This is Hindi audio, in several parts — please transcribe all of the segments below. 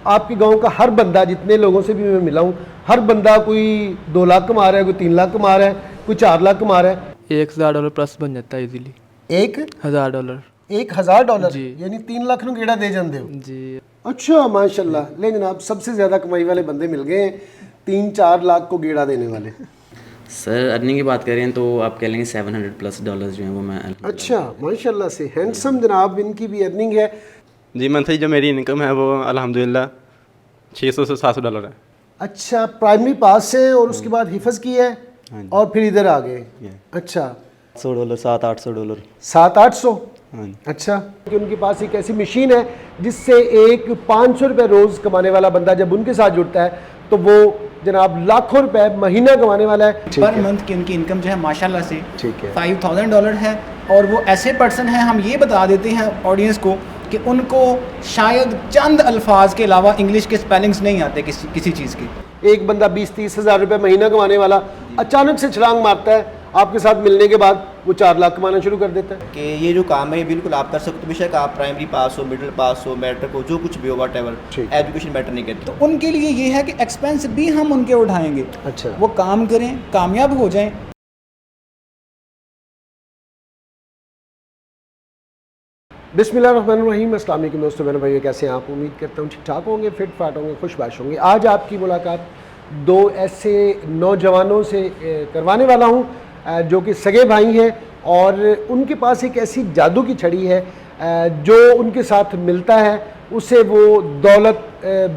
आपके गांव का हर बंदा, जितने लोगों से भी मैं मिला हूँ, हर बंदा कोई 2 लाख कमा रहा है, कोई 3 लाख कमा रहा है, कोई 4 लाख कमा रहा है। $1000 प्लस बन जाता है इजीली। $1000 $1000 जी। यानी 3 लाख ਨੂੰ गेड़ा दे जाते हो जी। अच्छा माशाल्लाह। ले जनाब, सबसे ज़्यादा कमाई वाले बंदे मिल गए हैं, 3-4 लाख को गेड़ा देने वाले। सर अर्निंग की बात करें तो आप कह लेंगे $700+ जो हैं वो मैं। अच्छा माशाल्लाह से हैंडसम जनाब, इनकी भी अर्निंग है जी। मंथली जो मेरी इनकम है वो अल्हम्दुलिल्लाह $600 से $700 है। अच्छा, प्राइमरी पास है और उसके बाद हिफज की है और फिर इधर आ गए। अच्छा $700 $700-800। 700-800। हाँ। अच्छा, कि उनके पास एक ऐसी मशीन है जिससे एक 500 रुपये रोज़ कमाने वाला बंदा जब उनके साथ जुड़ता है तो वो जनाब लाखों रुपए महीना कमाने वाला है। पर मंथ की उनकी इनकम जो है माशाल्लाह से ठीक है $5000 है। और वो ऐसे पर्सन हैं, हम ये बता देते हैं ऑडियंस को कि उनको शायद चंद अल्फाज के अलावा इंग्लिश के स्पेलिंग्स नहीं आते किसी चीज़ के। एक बंदा 20-30 हज़ार रुपये महीना कमाने वाला अचानक से छलांग मारता है, आपके साथ मिलने के बाद वो 4 लाख कमाना शुरू कर देता है। कि ये जो काम है ये बिल्कुल आप कर सकते हो, बेशक आप प्राइमरी पास हो, मिडिल पास हो, मैट्रिक हो, जो कुछ भी हो, वट एवर, एजुकेशन मैटर नहीं करती। तो उनके लिए ये है कि एक्सपेंस भी हम उनके उठाएंगे। अच्छा, वो काम करें, कामयाब हो जाएं। बिस्मिल्लाहिर्रहमानिर्रहीम। अस्सलाम वालेकुम दोस्तों, मेरे भाइयों, कैसे हैं आप? उम्मीद करता हूँ ठीक ठाक होंगे, फिट फाट होंगे, खुशबाश होंगे। आज आपकी मुलाकात 2 ऐसे नौजवानों से करवाने वाला हूँ जो कि सगे भाई हैं और उनके पास एक ऐसी जादू की छड़ी है जो उनके साथ मिलता है उसे वो दौलत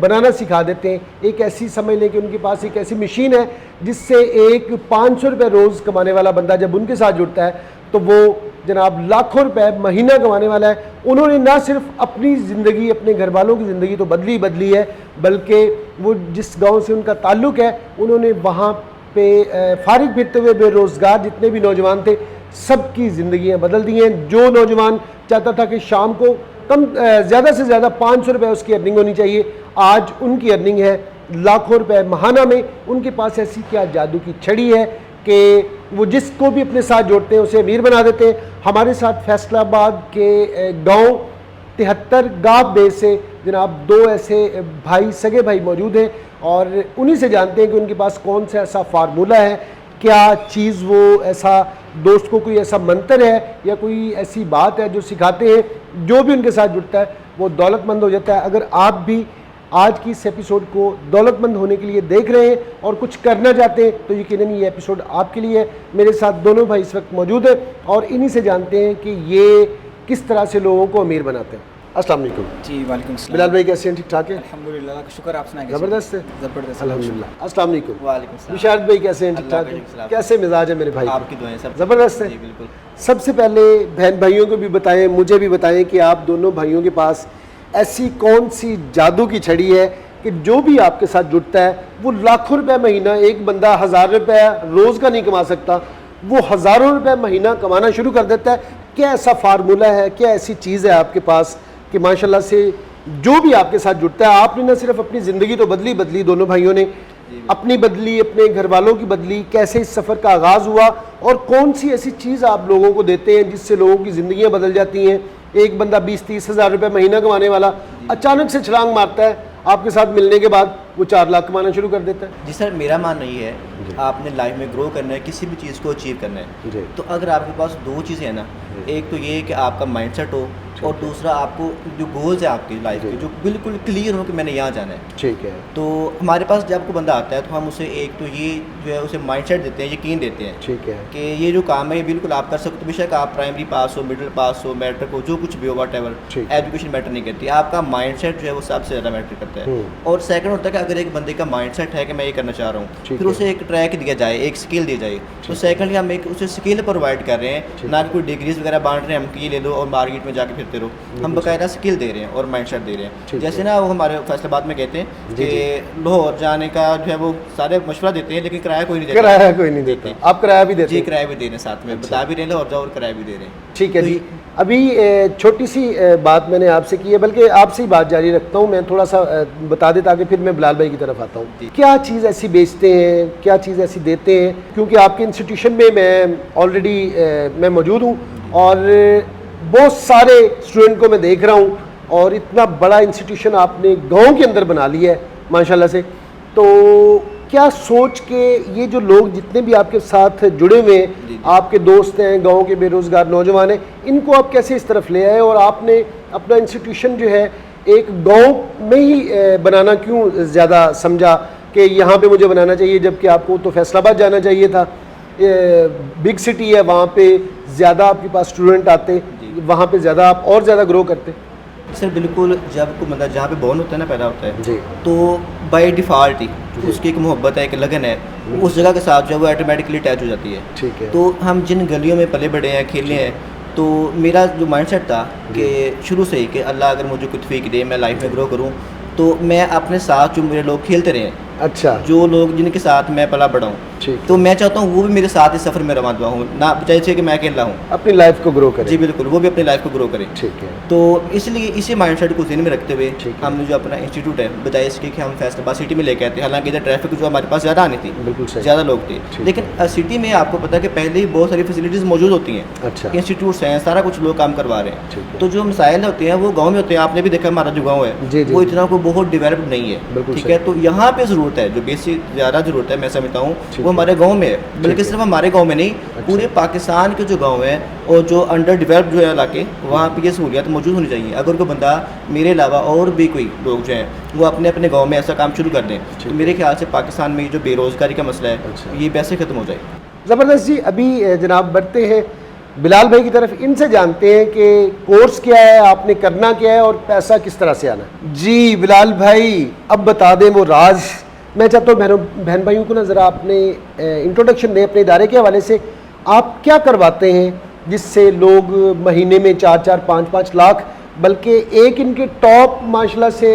बनाना सिखा देते हैं। एक ऐसी, समझ लें कि उनके पास एक ऐसी मशीन है जिससे एक 500 रुपये रोज़ कमाने वाला बंदा जब उनके साथ जुड़ता है तो वो जनाब लाखों रुपए महीना कमाने वाला है। उन्होंने ना सिर्फ अपनी ज़िंदगी, अपने घर वालों की ज़िंदगी तो बदली है, बल्कि वो जिस गांव से उनका ताल्लुक़ है उन्होंने वहाँ पे फारिग फिरते हुए बेरोज़गार जितने भी नौजवान थे सबकी ज़िंदगियाँ बदल दी हैं। जो नौजवान चाहता था कि शाम को ज़्यादा से ज़्यादा 500 रुपये उसकी अर्निंग होनी चाहिए, आज उनकी अर्निंग है लाखों रुपए महाना में। उनके पास ऐसी क्या जादू की छड़ी है कि वो जिसको भी अपने साथ जोड़ते हैं उसे अमीर बना देते हैं। हमारे साथ फैसलाबाद के गांव 73 गाँव बेस से जनाब 2 ऐसे भाई, सगे भाई मौजूद हैं और उन्हीं से जानते हैं कि उनके पास कौन सा ऐसा फार्मूला है, क्या चीज़ वो ऐसा, दोस्त को कोई ऐसा मंत्र है या कोई ऐसी बात है जो सिखाते हैं जो भी उनके साथ जुड़ता है वो दौलतमंद हो जाता है। अगर आप भी आज की इस एपिसोड को दौलतमंद होने के लिए देख रहे हैं और कुछ करना चाहते हैं तो यकीनन ये एपिसोड आपके लिए है। मेरे साथ दोनों भाई इस वक्त मौजूद हैं और इन्हीं से जानते हैं कि ये किस तरह से लोगों को अमीर बनाते हैं। अस्सलाम वालेकुम। जी वालेकुम सलाम। बिलाल भाई कैसे हैं? ठीक ठाक है? अल्हम्दुलिल्लाह, शुक्र, आप सुनाइए। ज़बरदस्त है, ज़बरदस्त, अल्हम्दुलिल्लाह। अस्सलाम वालेकुम। वालेकुम सलाम। विशारद भाई कैसे हैं? ठीक ठाक है? कैसे मिजाज है मेरे भाई? आपकी दुआएं सब ज़बरदस्त है। जी बिल्कुल। सबसे पहले बहन भाइयों को भी बताएं, मुझे भी बताएं कि आप दोनों भाइयों के पास ऐसी कौन सी जादू की छड़ी है कि जो भी आपके साथ जुड़ता है वो लाखों रुपए महीना, एक बंदा 1000 रुपये रोज़ का नहीं कमा सकता, वो हज़ारों रुपए महीना कमाना शुरू कर देता है। क्या ऐसा फार्मूला है, क्या ऐसी चीज़ है आपके पास कि माशाल्लाह से जो भी आपके साथ जुड़ता है, आपने ना सिर्फ अपनी ज़िंदगी तो बदली, दोनों भाइयों ने अपनी बदली, अपने घर वालों की बदली, कैसे इस सफ़र का आगाज़ हुआ और कौन सी ऐसी चीज़ आप लोगों को देते हैं जिससे लोगों की ज़िंदगियाँ बदल जाती हैं। एक बंदा 20-30 हज़ार रुपये महीना कमाने वाला अचानक से छलांग मारता है, आपके साथ मिलने के बाद वो 4 लाख कमाना शुरू कर देता है। जी सर, मेरा मानना ये है, आपने लाइफ में ग्रो करना है, किसी भी चीज़ को अचीव करना है, तो अगर आपके पास 2 चीज़ें हैं ना, एक तो ये है कि आपका माइंडसेट हो और दूसरा आपको जो गोल्स है आपकी लाइफ के जो बिल्कुल क्लियर हो कि मैंने यहाँ जाना है। ठीक है। तो हमारे पास जब कोई बंदा आता है तो हम उसे एक तो ये जो है उसे माइंडसेट देते हैं, यकीन देते हैं। ठीक है कि ये जो काम है ये बिल्कुल आप कर सकते हो, बेशक आप प्राइमरी पास हो, मिडिल पास हो, मैट्रिक हो, जो कुछ भी हो, वट एवर, एजुकेशन मैटर नहीं करती, आपका माइंडसेट जो है वो सबसे ज़्यादा मैटर करता है। और सेकंड होता है कि अगर एक बंदे का माइंडसेट है कि मैं ये करना चाह रहा हूँ, फिर उसे एक ट्रैक दिया जाए, एक स्किल दी जाए। तो सेकंडली हम एक उसे स्किल प्रोवाइड कर रहे हैं, ना कि कोई डिग्रीज वगैरह बांट रहे हैं हम कि ये ले लो और मार्केट में जाके फिरते रहो, हम बकायदा स्किल दे रहे हैं और माइंडसेट दे रहे हैं। जैसे ना वो हमारे फैसलाबाद में कहते हैं कि लाहौर जाने का जो है वो सारे मशवरा देते हैं लेकिन किराया कोई नहीं देता। किराया कोई नहीं देता, आप किराया भी देते जी? हैं? किराया भी दे रहे हैं, साथ में बता भी रहे हैं और जाओ और किराया भी दे रहे हैं। ठीक है जी। अभी छोटी सी बात मैंने आपसे की है, बल्कि आपसे ही बात जारी रखता हूँ, मैं थोड़ा सा बता दे ताकि फिर मैं बिलाल भाई की तरफ आता हूँ। क्या चीज़ ऐसी बेचते हैं, क्या चीज़ ऐसी देते हैं? क्योंकि आपके इंस्टीट्यूशन में मैं ऑलरेडी मैं मौजूद हूँ और बहुत सारे स्टूडेंट को मैं देख रहा हूँ और इतना बड़ा इंस्टीट्यूशन आपने गांव के अंदर बना लिया है माशाल्लाह से, तो क्या सोच के ये जो लोग जितने भी आपके साथ जुड़े हुए हैं, आपके दोस्त हैं, गांव के बेरोज़गार नौजवान हैं, इनको आप कैसे इस तरफ ले आए और आपने अपना इंस्टीट्यूशन जो है एक गांव में ही बनाना क्यों ज़्यादा समझा कि यहाँ पे मुझे बनाना चाहिए, जबकि आपको तो फैसलाबाद जाना चाहिए था, बिग सिटी है, वहाँ पे ज़्यादा आपके पास स्टूडेंट आते, वहाँ पे ज़्यादा आप और ज़्यादा ग्रो करते? सर बिल्कुल, जब को मतलब जहाँ पे बॉर्न होता है ना, पैदा होता है जी, तो बाय डिफ़ॉल्ट ही उसकी एक मोहब्बत है, एक लगन है, उस जगह के साथ जो है वो ऑटोमेटिकली अटैच हो जाती है। ठीक है। तो हम जिन गलियों में पले बड़े हैं, खेले हैं, तो मेरा जो माइंडसेट था कि शुरू से ही कि अल्लाह अगर मुझे कुछ तौफीक दे, मैं लाइफ में ग्रो करूँ, तो मैं अपने साथ जो मेरे लोग खेलते रहे, अच्छा, जो लोग जिनके साथ मैं पला बड़ा हूँ, ठीक, तो मैं चाहता हूँ वो भी मेरे साथ इस सफ़र में रवा दुआ हूँ, ना बचाए कि मैं अकेला हूँ, अपनी लाइफ को ग्रो करें। जी बिल्कुल, वो भी अपनी लाइफ को ग्रो करें। ठीक है। तो इसलिए इसी माइंडसेट को ज़हन में रखते हुए ठीक है। हमने जो अपना इंस्टीट्यूट है, बजाय इसके कि हम फैसलाबाद सिटी में लेके आते हैं, हालांकि इधर ट्रैफिक जो हमारे पास ज़्यादा आनी थी, बिल्कुल सही, ज़्यादा लोग थे, ठीक लेकिन सिटी में आपको पता है कि पहले ही बहुत सारी फैसिलिटीज़ मौजूद होती हैं, अच्छा, इंस्टीट्यूट्स हैं, सारा कुछ लोग काम करवा रहे हैं। ठीक है। तो जो मसाइल होते हैं वो गाँव में होते हैं, आपने भी देखा हमारा जो गाँव है जी, जी, वो जी। इतना कोई बहुत डेवलप्ड नहीं बिल्कुल है, ठीक सही। है। तो यहाँ पे ज़रूरत है, जो बेसिक ज़्यादा ज़रूरत है मैं समझता हूँ ठीक वो है। हमारे गाँव में है, बल्कि है। सिर्फ हमारे गाँव में नहीं, पूरे पाकिस्तान के जो गाँव हैं और जो अंडर डेवलप्ड जो है इलाके, वहाँ पे ये सहूलियात मौजूद होनी चाहिए। अगर कोई बंदा मेरे अलावा और भी कोई लोग जो हैं वो अपने अपने गाँव में ऐसा काम शुरू कर दें, तो मेरे ख्याल से पाकिस्तान में जो बेरोज़गारी का मसला है अच्छा। ये वैसे ख़त्म हो जाए। ज़बरदस्त जी। अभी जनाब बढ़ते हैं बिलाल भाई की तरफ, इनसे जानते हैं कि कोर्स क्या है, आपने करना क्या है और पैसा किस तरह से आना है। जी बिलाल भाई, अब बता दें वो राज। मैं चाहता हूँ बहन भाइयों को ना ज़रा अपने इंट्रोडक्शन दें अपने इदारे के हवाले से, आप क्या करवाते हैं जिससे लोग महीने में 4-4, 5-5 लाख, बल्कि एक इनके टॉप माशाल्लाह से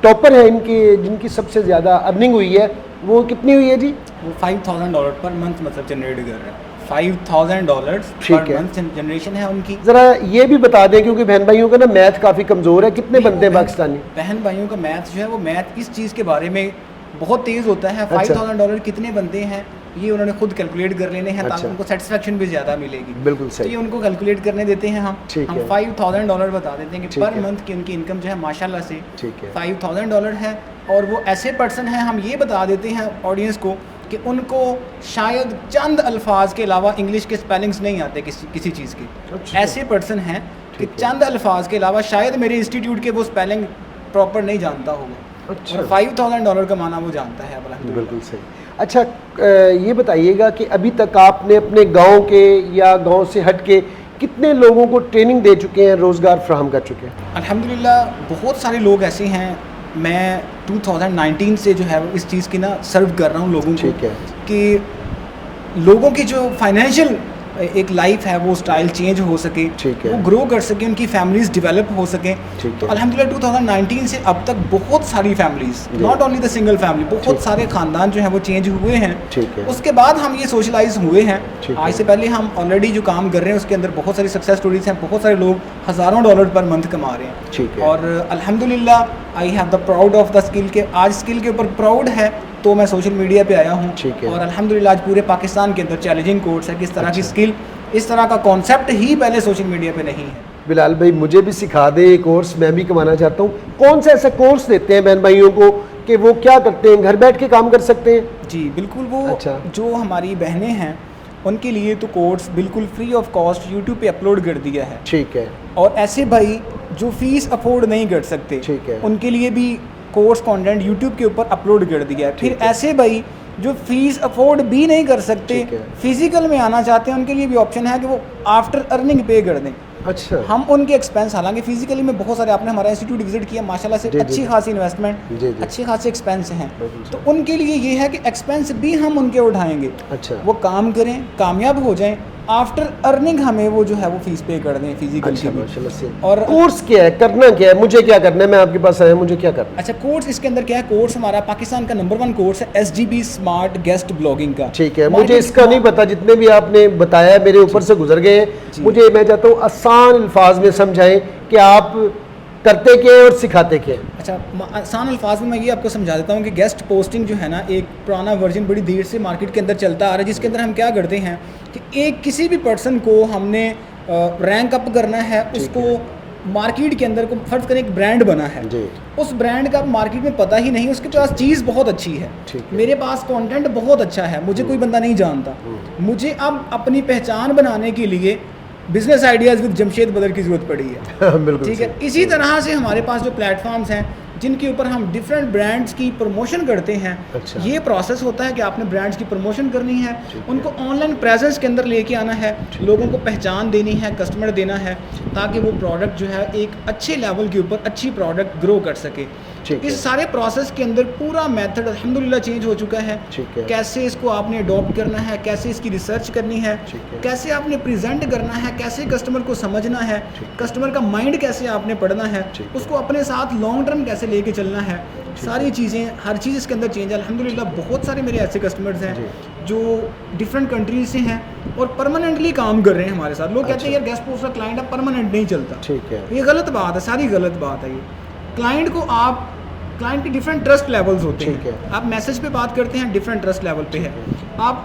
टॉपर है इनकी, जिनकी सबसे ज़्यादा अर्निंग हुई है, वो कितनी हुई है जी? वो $5,000 पर मंथ मतलब जनरेट कर रहे हैं। $5,000 ठीक पर है। मंथ जनरेशन है उनकी। ज़रा ये भी बता दें, क्योंकि बहन भाइयों का ना मैथ काफ़ी कमज़ोर है, कितने बनते हैं पाकिस्तानी? बहन भाइयों का मैथ जो है वो मैथ इस चीज़ के बारे में बहुत तेज़ होता है। अच्छा। $5,000 कितने बनते हैं ये उन्होंने खुद कैलकुलेट कर लेने हैं, ताकि अच्छा। उनको सेटिस्फेक्शन भी ज़्यादा मिलेगी। बिल्कुल तो सही। ये उनको कैलकुलेट करने देते हैं हम ठीक है। $5,000 बता देते हैं कि ठीक पर है। मंथ की उनकी इनकम जो है माशाल्लाह से ठीक है। $5,000 है। और वो ऐसे पर्सन हैं, हम ये बता देते हैं ऑडियंस को कि उनको शायद चंद अल्फाज के अलावा इंग्लिश के स्पेलिंग्स नहीं आते किसी चीज़ के। अच्छा। ऐसे पर्सन हैं कि ठीक है। चंद अल्फाज के अलावा शायद मेरे इंस्टीट्यूट के वो स्पेलिंग प्रॉपर नहीं जानता होगा, अच्छा। और $5,000 का माना वो जानता है। बिल्कुल सही। अच्छा, ये बताइएगा कि अभी तक आपने अपने गांव के या गांव से हट के कितने लोगों को ट्रेनिंग दे चुके हैं, रोज़गार फ्राहम कर चुके हैं? अल्हम्दुलिल्लाह बहुत सारे लोग ऐसे हैं। मैं 2019 से जो है इस चीज़ की ना सर्व कर रहा हूँ लोगों को, ठीक है। कि लोगों की जो फाइनेंशियल एक लाइफ है वो स्टाइल चेंज हो सके, ठीक है। वो ग्रो कर सके, उनकी फैमिलीज डेवलप हो सके। ठीक तो है। अल्हम्दुलिल्लाह 2019 से अब तक बहुत सारी families, not only the single family, ठीक। बहुत सारे ख़ानदान जो हैं वो चेंज हुए हैं। ठीक है। उसके बाद हम ये सोशलाइज हुए हैं। ठीक आज है। से पहले हम ऑलरेडी जो काम कर रहे हैं उसके अंदर बहुत सारी सक्सेस स्टोरीज हैं, बहुत सारे लोग हज़ारों डॉलर पर मंथ कमा रहे हैं। ठीक है। और अल्हम्दुलिल्लाह I have the proud of the skill के आज स्किल के ऊपर प्राउड है, तो मैं सोशल मीडिया पे आया हूँ। ठीक है। और अल्हम्दुलिल्लाह आज पूरे पाकिस्तान के अंदर चैलेंजिंग कोर्स है, किस तरह की अच्छा। स्किल, इस तरह का कॉन्सेप्ट ही पहले सोशल मीडिया पे नहीं है। बिलाल भाई मुझे भी सिखा दे ये कोर्स, मैं भी कमाना चाहता हूँ। कौन सा ऐसा कोर्स देते हैं बहन भाइयों को कि वो क्या करते हैं, घर बैठ के काम कर सकते हैं? जी बिल्कुल। वो अच्छा। जो हमारी बहनें हैं उनके लिए तो कोर्स बिल्कुल फ्री ऑफ कॉस्ट यूट्यूब पे अपलोड कर दिया है। ठीक है। और ऐसे भाई जो फीस अफोर्ड नहीं कर सकते, ठीक है। उनके लिए भी कोर्स कंटेंट यूट्यूब के ऊपर अपलोड कर दिया है। फिर ठीक है। ऐसे भाई जो फीस अफोर्ड भी नहीं कर सकते, ठीक है। फिजिकल में आना चाहते हैं, उनके लिए भी ऑप्शन है कि वो आफ्टर अर्निंग पे कर दें। अच्छा। हम उनके एक्सपेंस, हालांकि फिजिकली में बहुत सारे, आपने हमारा इंस्टीट्यूट विजिट किया माशाल्लाह से, जी, जी, अच्छी जी। खासी इन्वेस्टमेंट, जी, जी। अच्छे खासे एक्सपेंस हैं। बिल्कुल तो उनके लिए ये है कि एक्सपेंस भी हम उनके उठाएंगे, अच्छा। वो काम करें, कामयाब हो जाएं, आफ्टर अर्निंग हमें वो जो है वो फीस पे कर दें फिजिकल अच्छा, की भी। माशाल्लाह से। और कोर्स क्या है, करना क्या है, मुझे क्या करना है, मैं आपके पास आया, मुझे क्या करना है? अच्छा, कोर्स इसके अंदर क्या है, कोर्स हमारा पाकिस्तान का नंबर 1 कोर्स है SGB स्मार्ट गेस्ट ब्लॉगिंग का। ठीक है। मार्केट मुझे इसका नहीं पता, जितने भी आपने बताया मेरे ऊपर से गुजर गए हैं। मुझे, मैं चाहता हूँ आसान अल्फाज में समझाएं कि आप करते क्या है और सिखाते क्या है। अच्छा, आसान अल्फाज में मैं ये आपको समझा देता हूँ कि गेस्ट पोस्टिंग जो है ना, एक पुराना वर्जन बड़ी देर से मार्केट के अंदर चलता आ रहा है, जिसके अंदर हम क्या करते हैं कि एक किसी भी पर्सन को हमने रैंक अप करना है, उसको मार्केट के अंदर को फर्ज करें एक ब्रांड बना है, जी। उस ब्रांड का मार्केट में पता ही नहीं, उसके पास चीज़ बहुत अच्छी है, ठीक है। मेरे पास कंटेंट बहुत अच्छा है, मुझे कोई बंदा नहीं जानता, मुझे अब अपनी पहचान बनाने के लिए बिजनेस आइडियाज़ विद जमशेद बदर की ज़रूरत पड़ी है। बिल्कुल ठीक है, इसी तरह से हमारे पास जो प्लेटफॉर्म्स हैं जिनके ऊपर हम डिफरेंट ब्रांड्स की प्रमोशन करते हैं, अच्छा। ये प्रोसेस होता है कि आपने ब्रांड्स की प्रमोशन करनी है, उनको ऑनलाइन प्रेजेंस के अंदर लेके आना है, लोगों को पहचान देनी है, कस्टमर देना है, ताकि वो प्रोडक्ट जो है एक अच्छे लेवल के ऊपर अच्छी प्रोडक्ट ग्रो कर सके। ठीक है। इस सारे प्रोसेस के अंदर पूरा मेथड अल्हम्दुलिल्लाह चेंज हो चुका है। ठीक है। कैसे इसको आपने अडॉप्ट करना है, कैसे इसकी रिसर्च करनी है, ठीक है। कैसे आपने प्रेजेंट करना है, कैसे कस्टमर को समझना है, कस्टमर का माइंड कैसे आपने पढ़ना है, ठीक है। उसको अपने साथ लॉन्ग टर्म कैसे लेके चलना है, सारी चीज़ें, हर चीज़ इसके अंदर चेंज है। अल्हम्दुलिल्लाह बहुत सारे मेरे ऐसे कस्टमर्स हैं जो डिफरेंट कंट्रीज से हैं और परमानेंटली काम कर रहे हैं हमारे साथ। लोग कहते हैं यार गेस्ट पोस्ट का क्लाइंट अब परमानेंट नहीं चलता, ठीक है। ये गलत बात है, सारी गलत बात है। ये क्लाइंट को आप, क्लाइंट के डिफरेंट ट्रस्ट लेवल्स होते ठीक हैं, है। आप मैसेज पे बात करते हैं डिफरेंट ट्रस्ट लेवल पे है,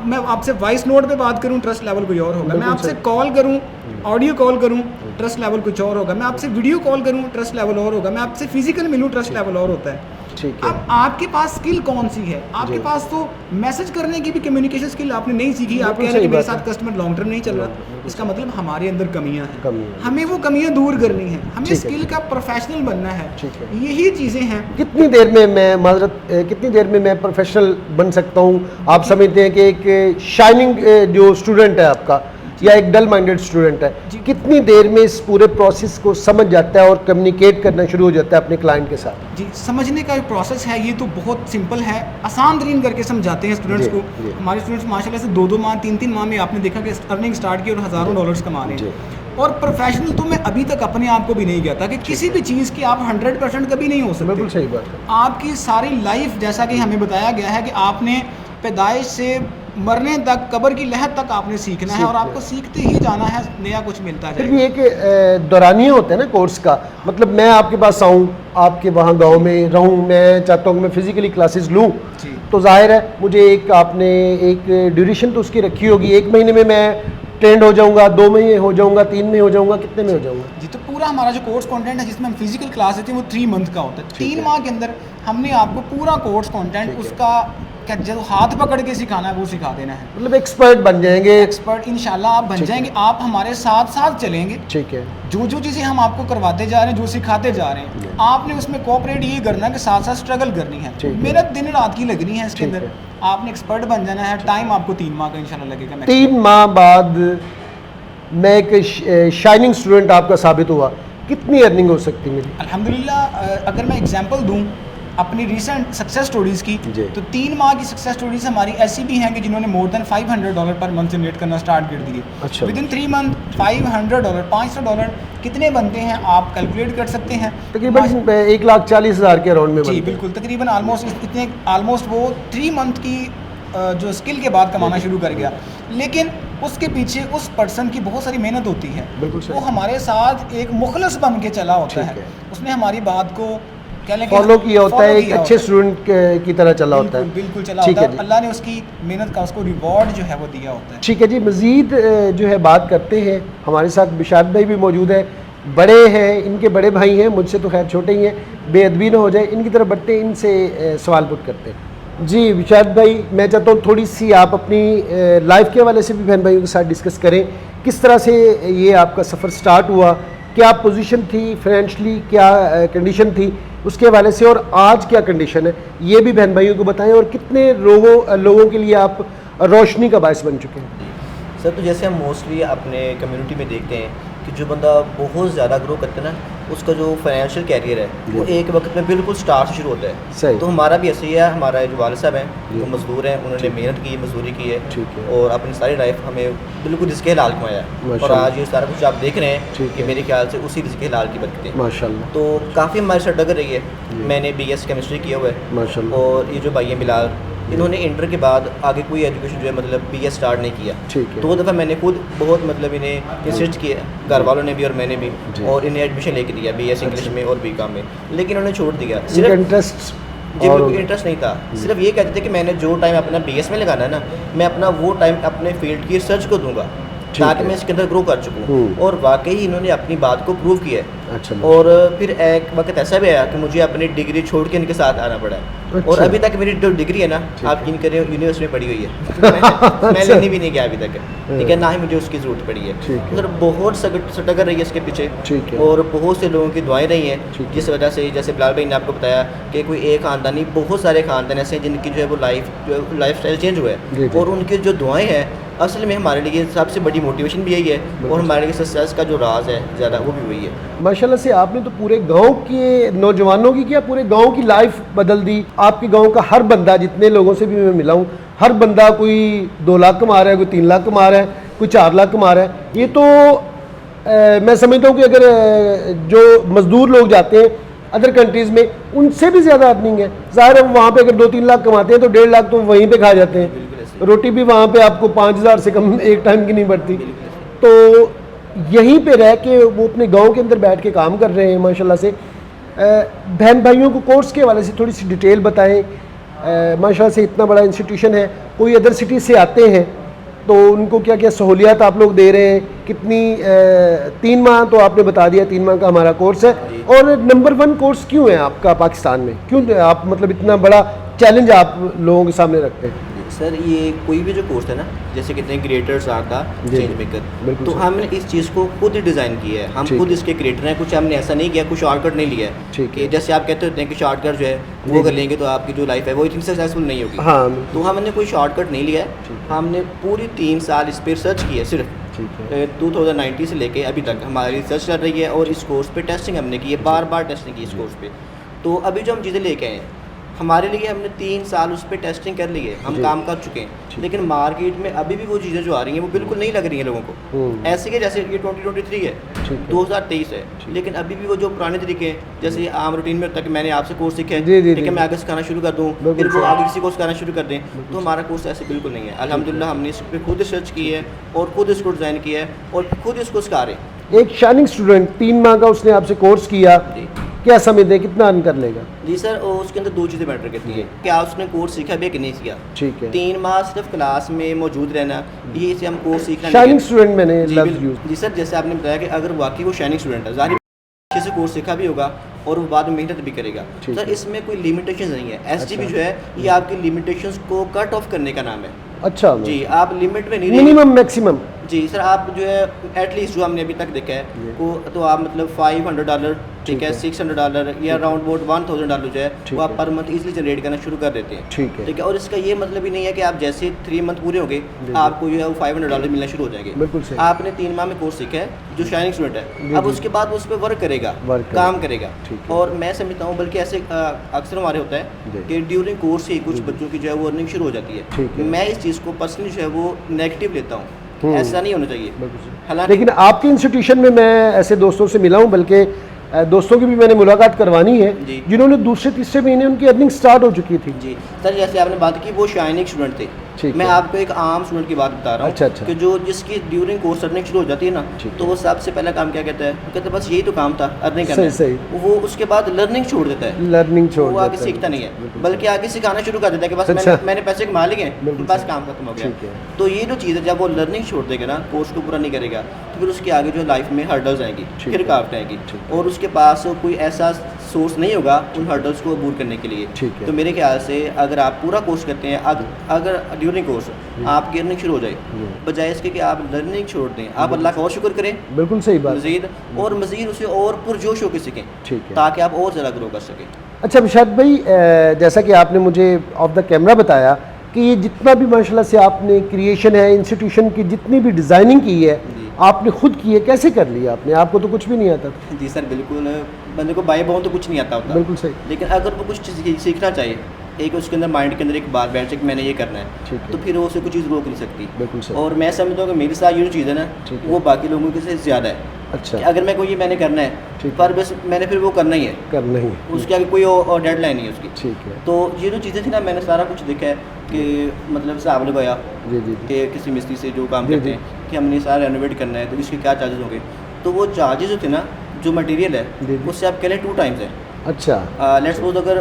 मैं आपसे वॉइस नोट पे बात करूं ट्रस्ट लेवल कोई और होगा, मैं बिल्कुल आपसे सही। कॉल करूं, ऑडियो कॉल करूं, ट्रस्ट लेवल कुछ और होगा, मैं आपसे वीडियो कॉल करूं, ट्रस्ट लेवल और होगा, मैं आपसे फिजिकल मिलूं, ट्रस्ट लेवल और होता है। ठीक है। अब आपके पास स्किल कौन सी है? आपके जी। पास तो मैसेज करने की भी कम्युनिकेशन स्किल आपने नहीं सीखी, आप बिल्कुल कह रहे हैं सही कि मेरे बात साथ कस्टमर लॉन्ग टर्म नहीं चल रहा, इसका मतलब हमारे अंदर कमियां हैं, कमियां हैं। हमें वो कमियां दूर करनी है, हमें ठीक है। स्किल का प्रोफेशनल बनना है, ठीक है। यही चीज़ें हैं। कितनी देर में मैं माजरत कितनी देर में मैं प्रोफेशनल बन सकता हूँ? आप समझते हैं कि एक शाइनिंग जो स्टूडेंट है आपका या एक डल माइंडेड स्टूडेंट है, कितनी देर में इस पूरे प्रोसेस को समझ जाता है और कम्युनिकेट करना शुरू हो जाता है अपने क्लाइंट के साथ? जी, समझने का जो प्रोसेस है ये तो बहुत सिंपल है, आसान तरीन करके समझाते हैं स्टूडेंट्स जी, को। जी। हमारे स्टूडेंट्स माशाल्लाह से 2-2 माह 3-3 माह में आपने देखा कि अर्निंग स्टार्ट की और हज़ारों डॉलर्स कमा रहे हैं। और प्रोफेशनल तो मैं अभी तक अपने आप को भी नहीं कहता कि किसी भी चीज़ की आप 100% कभी नहीं हो सकते। बिल्कुल सही बात है। आपकी सारी लाइफ, जैसा कि हमें बताया गया है कि आपने पैदाइश से मरने तक, कब्र की लहर तक आपने सीखना है और आपको सीखते ही जाना है, नया कुछ मिलता फिर जाएगा। भी एक दौरानिया होता है ना कोर्स का, मतलब मैं आपके पास आऊँ, आपके वहाँ गांव में रहूँ, मैं चाहता हूँ कि मैं फिजिकली क्लासेस लूँ, जी। तो जाहिर है मुझे आपने एक ड्यूरेशन तो उसकी रखी होगी, 1 महीने में मैं ट्रेंड हो जाऊँगा, 2 महीने हो जाऊँगा, 3 में हो जाऊँगा, कितने में हो जाऊँगा? जी, तो पूरा हमारा जो कोर्स कंटेंट है जिसमें हम फिजिकल क्लास देते हैं वो 3 मंथ का होता है। 3 माह के अंदर हमने आपको पूरा कोर्स कंटेंट उसका क्या जो हाथ पकड़ के सिखाना है वो सिखा देना है। मतलब एक्सपर्ट बन जाएंगे। एक्सपर्ट इंशाल्लाह आप बन जाएंगे, आप हमारे साथ साथ चलेंगे। ठीक है। जो जो चीज़ें हम आपको करवाते जा रहे हैं, जो सिखाते जा रहे हैं, आपने उसमें कोऑपरेट ये करना है कि साथ साथ स्ट्रगल करनी है, ठीक है। मेहनत दिन रात की लगनी है इसके ठीक अंदर, है। आपने एक्सपर्ट बन जाना है। टाइम आपको 3 माह का इंशाल्लाह लगेगा। 3 माह बाद मैं एक शाइनिंग स्टूडेंट आपका साबित हुआ, कितनी अर्निंग हो सकती है मेरी? अल्हम्दुलिल्लाह अगर मैं एग्जांपल दूं अपनी रीसेंट सक्सेस स्टोरीज़ की, जी। तो 3 माह की सक्सेस स्टोरीज हमारी ऐसी भी हैं कि जिन्होंने more than $500 per month generate करना स्टार्ट कर दिए। अच्छा। विद इन 3 मंथ $500 $500 कितने बनते हैं आप कैलकुलेट कर सकते हैं। तकरीबन 1,40,000 के अराउंड में जी बनते हैं। बिल्कुल, तकरीबन ऑलमोस्ट वो 3 मंथ की जो स्किल के बाद कमाना शुरू कर गया, लेकिन उसके पीछे उस पर्सन की बहुत सारी मेहनत होती है। बिल्कुल सही। वो हमारे साथ एक मुखलस बन के चला होता ठीक है, है। उसने हमारी बात को क्या लेकिन फॉलो किया होता है, follow एक किया अच्छे होता है। स्टूडेंट की तरह चला होता है। बिल्कुल चला ठीक होता है है, जी। अल्लाह ने उसकी मेहनत का उसको रिवॉर्ड जो है वो दिया होता है। ठीक है जी, मज़ीद जो है बात करते हैं। हमारे साथ बिशारत भाई भी मौजूद है, बड़े हैं, इनके बड़े भाई हैं, मुझसे तो खैर छोटे ही हैं, बेअदबी ना हो जाए, इनकी तरफ बढ़ते हैं, इनसे सवाल पुट करते हैं। जी बिशारत भाई, मैं चाहता हूँ थोड़ी सी आप अपनी लाइफ के हवाले से भी बहन भाइयों के साथ डिस्कस करें, किस तरह से ये आपका सफ़र स्टार्ट हुआ, क्या पोजीशन थी फाइनेंशियली, क्या कंडीशन थी उसके हवाले से, और आज क्या कंडीशन है ये भी बहन भाइयों को बताएं, और कितने लोगों के लिए आप रोशनी का बायस बन चुके हैं। सर, तो जैसे हम मोस्टली अपने कम्युनिटी में देखते हैं कि जो बंदा बहुत ज़्यादा ग्रो करता है ना, उसका जो फाइनेंशियल कैरियर है वो एक वक्त में बिल्कुल स्टार्ट से शुरू होता है। सही। तो हमारा भी ऐसे ही है, हमारा जो वालिद साहब हैं वो मजदूर हैं, उन्होंने मेहनत की, मजदूरी की है, ठीक है। और अपनी सारी लाइफ हमें बिल्कुल रिज़्क़ हलाल कमाया है, और माशाल्लाह। आज ये सारा कुछ आप देख रहे ठीक हैं कि है। मेरे ख्याल से उसी रिज़्क़ हलाल की बरकत है। माशाल्लाह। तो काफ़ी हमारी स्ट्रगल रही है। मैंने BS केमिस्ट्री किया हुआ है, माशाल्लाह। और ये जो भाई है बिलाल, इन्होंने इंटर के बाद आगे कोई एजुकेशन जो है मतलब BS स्टार्ट नहीं किया। ठीक है। 2 दफ़ा मैंने खुद बहुत मतलब इन्हें इंसिस्ट किया, घर वालों ने भी और मैंने भी, जी। और इन्हें एडमिशन लेके दिया BS इंग्लिश में और BCom में, लेकिन उन्होंने छोड़ दिया। इनका सिर्फ इंटरेस्ट जी बिल्कुल इंटरेस्ट नहीं था, सिर्फ ये कहते थे कि मैंने जो टाइम अपना BS में लगाना है ना, मैं अपना वो टाइम अपने फील्ड की रिसर्च को दूंगा, ताकि मैं इसके अंदर ग्रो कर चुकूँ। और वाकई इन्होंने अपनी बात को प्रूव किया है। अच्छा। और फिर एक वक्त ऐसा भी आया कि मुझे अपनी डिग्री छोड़ के इनके साथ आना पड़ा है। अच्छा। और अभी तक मेरी जो डिग्री है ना, आप यकीन करें यूनिवर्सिटी में पड़ी हुई है। मैं लेने भी नहीं गया अभी तक, ठीक है, ना ही मुझे उसकी ज़रूरत पड़ी है। मतलब बहुत स्ट्रगल रही है इसके पीछे, और बहुत से लोगों की दुआएं रही हैं, जिस वजह से जैसे बिलाल भाई ने आपको बताया कि कोई एक ख़ानदान नहीं, बहुत सारे ख़ानदान ऐसे हैं जिनकी जो है वो लाइफ स्टाइल चेंज हुआ है, और उनकी जो दुआएं हैं असल में हमारे लिए सबसे बड़ी मोटिवेशन भी यही है, और हमारे लिए सक्सेस का जो राज है ज़्यादा वो भी वही है। माशाल्लाह से आपने तो पूरे गांव के नौजवानों की क्या पूरे गांव की लाइफ बदल दी। आपके गांव का हर बंदा, जितने लोगों से भी मैं मिला हूँ, हर बंदा कोई 2 लाख कमा रहा है, कोई 3 लाख कमा रहा है, कोई 4 लाख कमा रहा है। ये तो मैं समझता हूँ कि अगर जो मज़दूर लोग जाते हैं अदर कंट्रीज़ में, उनसे भी ज़्यादा अर्निंग है। ज़ाहिर है वहाँ पे अगर 2-3 लाख कमाते हैं तो 1.5 लाख तो वहीं पे खा जाते हैं। रोटी भी वहाँ पे आपको 5,000 से कम एक टाइम की नहीं पड़ती। तो यहीं पे रह के वो अपने गांव के अंदर बैठ के काम कर रहे हैं माशाल्लाह से। बहन भाइयों को कोर्स के हवाले से थोड़ी सी डिटेल बताएं। माशाल्लाह से इतना बड़ा इंस्टीट्यूशन है, कोई अदर सिटी से आते हैं तो उनको क्या क्या सहूलियात आप लोग दे रहे हैं, कितनी 3 माह तो आपने बता दिया, 3 माह का हमारा कोर्स है। और नंबर 1 कोर्स क्यों है आपका पाकिस्तान में, क्यों आप मतलब इतना बड़ा चैलेंज आप लोगों के सामने रखते हैं? सर ये कोई भी जो कोर्स है ना, जैसे कितने क्रिएटर्स आर का चेंज मेकर, तो हमने इस चीज़ को खुद ही डिज़ाइन किया है। हम खुद इसके क्रिएटर हैं, कुछ हमने ऐसा नहीं किया, कुछ शॉर्टकट नहीं लिया है कि जैसे आप कहते होते हैं कि शॉर्टकट जो है वो कर लेंगे तो आपकी जो लाइफ है वो इतनी सक्सेसफुल नहीं होगी। हाँ, तो हमने कोई शॉर्टकट नहीं लिया है। हमने पूरी 3 साल इस पर रिसर्च की है, सिर्फ 2019 से लेके अभी तक हमारी रिसर्च चल रही है, और इस कोर्स पे टेस्टिंग हमने की है, बार टेस्टिंग की इस कोर्स पे। तो अभी जो हम चीज़ें लेके आए हैं, हमारे लिए हमने 3 साल उस पर टेस्टिंग कर ली है, हम काम कर चुके हैं, लेकिन मार्केट में अभी भी वो चीज़ें जो आ रही हैं वो बिल्कुल नहीं लग रही हैं लोगों को। ऐसे कि जैसे ये 2023 है, 2023 है, लेकिन अभी भी वो जो पुराने तरीके हैं, जैसे आम रूटीन में तक मैंने आपसे कोर्स सीखे, ठीक है, मैं आगे सिखाना शुरू कर दूँ, फिर वो आगे किसी को सिखाना शुरू कर दें, तो हमारा कोर्स ऐसे बिल्कुल नहीं है। अल्हम्दुलिल्लाह हमने इस पर खुद रिसर्च की है, और खुद इसको डिज़ाइन किया है, और खुद इसको सिखा रहे हैं। एक शाइनिंग स्टूडेंट 3 माह का उसने आपसे कोर्स किया, क्या समझते हैं कितना अर्न कर लेगा? जी सर, उसके अंदर 2 चीज़ें मैटर करती है, क्या उसने कोर्स सीखा भी कि नहीं सीखा। ठीक है। 3 माह सिर्फ क्लास में मौजूद रहना, ये इसे हम कोर्स सीखना शाइनिंग स्टूडेंट मैंने जी, लफ्ज़ यूज़। जी सर, जैसे आपने बताया कि अगर वाकई वो शाइनिंग स्टूडेंट है, ज़ाहिर अच्छे से कोर्स सीखा भी होगा और वो बाद में मेहनत भी करेगा। सर इसमें कोई लिमिटेशन नहीं है। एसजीपी जो है ये आपकी लिमिटेशंस को कट ऑफ करने का नाम है। अच्छा जी, आप लिमिट में नहीं, मिनिमम मैक्सिमम। जी सर, आप जो है एटलीस्ट जो हमने अभी तक देखा है को, तो आप मतलब $500, ठीक है, $600 या अराउंड अबाउट $1,000 जो है वो आप पर मंथ इजीली जनरेट करना शुरू कर देते हैं। ठीक है। और इसका ये मतलब ही नहीं है कि आप जैसे 3 मंथ पूरे होंगे आपको जो है वो $500 मिलना शुरू हो जाएंगे। बिल्कुल सही। आपने 3 माह में कोर्स सीखा है, जो शाइनिंग स्टूडेंट है, अब उसके बाद उस पर वर्क करेगा, काम करेगा। और मैं समझता हूँ, बल्कि ऐसे अक्सर हमारे होता है कि ड्यूरिंग कोर्स ही कुछ बच्चों की जो है वो अर्निंग शुरू हो जाती है। मैं इस चीज़ को पर्सनली जो है वो नेगेटिव लेता हूँ, ऐसा नहीं होना चाहिए। हालांकि लेकिन आपके इंस्टीट्यूशन में मैं ऐसे दोस्तों से मिला हूँ, बल्कि दोस्तों की भी मैंने मुलाकात करवानी है जिन्होंने दूसरे तीसरे महीने उनकी अर्निंग स्टार्ट हो चुकी थी। जी सर, जैसे आपने बात की वो शाइनिंग स्टूडेंट थे, मैं आपको एक आम स्टूडेंट की बात बता रहा हूँ। अच्छा। कि जो जिसकी ड्यूरिंग कोर्स अर्निंग शुरू हो जाती है ना, तो वो सबसे पहला काम क्या कहता है, वो कहता है बस यही तो काम था, अर्निंग करना है। वो उसके बाद लर्निंग छोड़ देता है, लर्निंग छोड़ वो आगे सीखता नहीं है, बल्कि आगे सिखाना शुरू कर देता है कि बस मैंने पैसे कमा लिए, बस काम खत्म हो गया। तो ये जो चीज़ है, जब वो लर्निंग छोड़ देगा ना, कोर्स को पूरा नहीं करेगा, तो फिर उसके आगे जो लाइफ में हर्डल्स आएंगी, फिर रुकावटें आएंगी, और उसके पास कोई ऐसा सोर्स नहीं होगा उन हर्डल्स को अबूर करने के लिए। तो मेरे ख्याल से अगर आप पूरा कोर्स करते हैं, अगर ड्यूरिंग कोर्स आपकी अर्निंग शुरू हो जाए, बजाय इसके कि आप लर्निंग छोड़ दें, आप अल्लाह का और शुक्र करें, बिल्कुल सही बात, मज़ीद उसे और पुरजोश होकर सीखें, ताकि आप और ज़्यादा ग्रो कर सकें। अच्छा बिशारत भाई, जैसा कि आपने मुझे ऑफ द कैमरा बताया कि ये जितना भी माशाल्लाह से आपने क्रिएशन है, इंस्टीट्यूशन की जितनी भी डिज़ाइनिंग की है आपने खुद की है, कैसे कर लिया आपने? आपको तो कुछ भी नहीं आता था। जी सर, बिल्कुल, बंदे को बाई बाउंड तो कुछ नहीं आता होता, बिल्कुल सही। लेकिन अगर वो कुछ सीखना चाहिए, एक उसके अंदर माइंड के अंदर एक बात बैठ जाए कि मैंने ये करना है, तो फिर वो उसे कुछ चीज़ रोक नहीं सकती। और मैं समझता हूँ कि मेरे साथ ये जो चीज़ है ना, वो बाकी लोगों के से ज़्यादा है। अच्छा, अगर मैं कोई ये मैंने करना है, पर बस मैंने फिर वो करना ही है, उसके आगे कोई और डेडलाइन नहीं है उसकी। ठीक है। तो ये जो चीज़ें थी ना, मैंने सारा कुछ देखा है कि मतलब हिसाब लगाया कि किसी मिस्त्री से जो काम करते हैं कि हमने सारा रेनोवेट करना है, तो इसके क्या चार्जेस होंगे। तो वो चार्जेस जो थे ना, जो मटेरियल है उससे आप कह लें 2 टाइम्स है। अच्छा लेट्स सपोज अगर